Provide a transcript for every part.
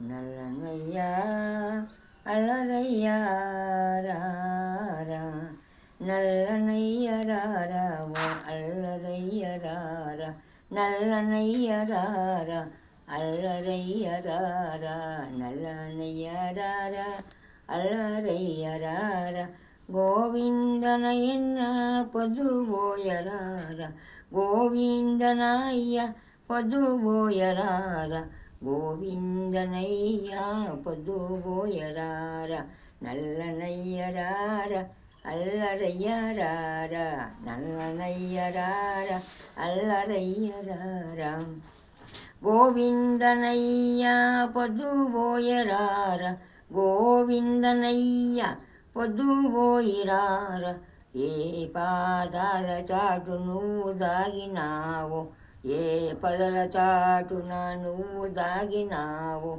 నల్లనయ్యా అల్లరయ్యా రారా, నల్లనయ్య రారా ఓ అల్లరయ్య రారా, నల్లనయ్య రారా అల్లరయ్య రారా, నల్లనయ్య రారా అల్లరయ్య రారా, గోవిందనయన్న పొద్దుబోయరారా, గోవిందనయ్య పొద్దుబోయరారా, గోవిందనయ్య పొద్దుబోయరారా, నల్లనయ్య రారా అల్లరయ్య రారా, నల్లనయ్య రారా అల్లరయ్య రారా, గోవిందనయ్య పొద్దుబోయరారా, గోవిందనయ్య పొద్దుబోయిరారా, ఏ పాదాల చాటు నువ్వు దాగినావో, ఏ పదల చాటున నువ్వు దాగినావు,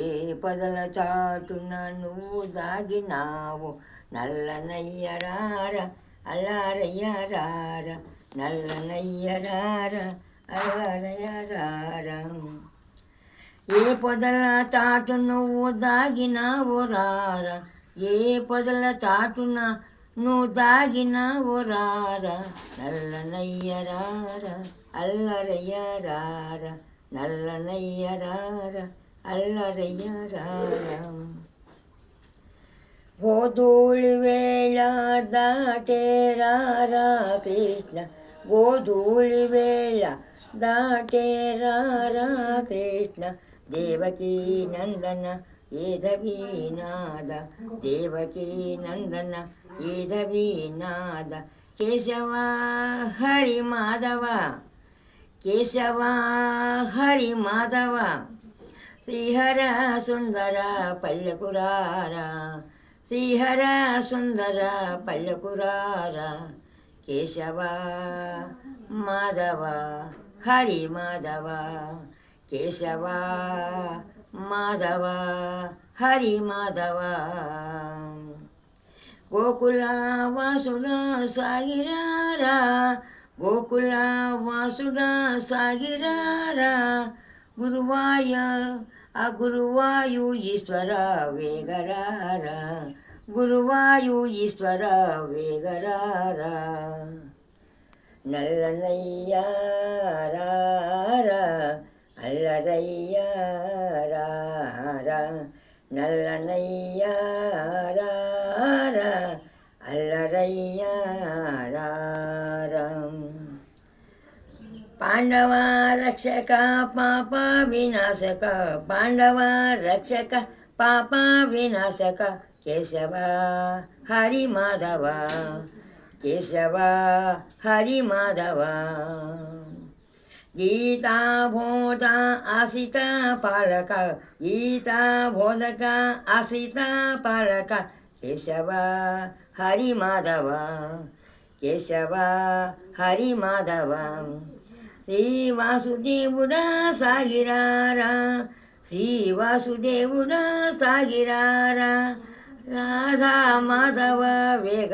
ఏ పదల చాటున నువ్వు దాగినావు, నల్లనయ్య రారా అల్లారయ్య రారా, నల్లనయ్య రారా అల్లారయ్య రారా, ఏ పొదల చాటు నువ్వు దాగినావు రారా, ఏ పొదల చాటున నువ్వు దాగినావు రారా, నల్లనయ్య రారా అల్లరయ్య రారా, నల్లనయ్య రారా అల్లరయ్య రారా, గోధూళి వేళ దాటే రారా కృష్ణ, గోధూళి వేళ దాటే రారా కృష్ణ, దేవకీ నందన ఏదవీనాద, దేవకీ నందన ఏదవీనాద, కేశవ హరి మాధవ, కేశవ హరి మాధవ, శ్రీహర సుందర పల్లెకురారా, శ్రీహర సుందర పల్లెకురారా, కేశవ మాధవ హరి మాధవ, కేశవ మాధవ హరి మాధవ, గోకుల వాసుడ సాగిరారా, గోకుల వాసుడ సాగిరారా, గురువాయ గురువాయు ఈశ్వర వేగరారా, గురువాయు ఈశ్వర వేగరారా, నల్లనయ్య రారా అల్లరయ్య రారా, నల్లనయ్య రారా అల్లరయ్య రారా, పాండవ రక్షక పాప వినాశక, పాండవ రక్షక పాప వినాశక, కేశవ హరి మాధవ, కేశవ హరి మాధవ, గీతా బోధ ఆసిత పాలక, గీతా బోధక ఆసిత పాలక, కేశవ హరి మాధవ, కేశవ హరి మాధవ, శ్రీ వాసుదేవుడా సాగిరారా, శ్రీ వాసుదేవుడా సాగిరారా, రాధా మాధవ వేగ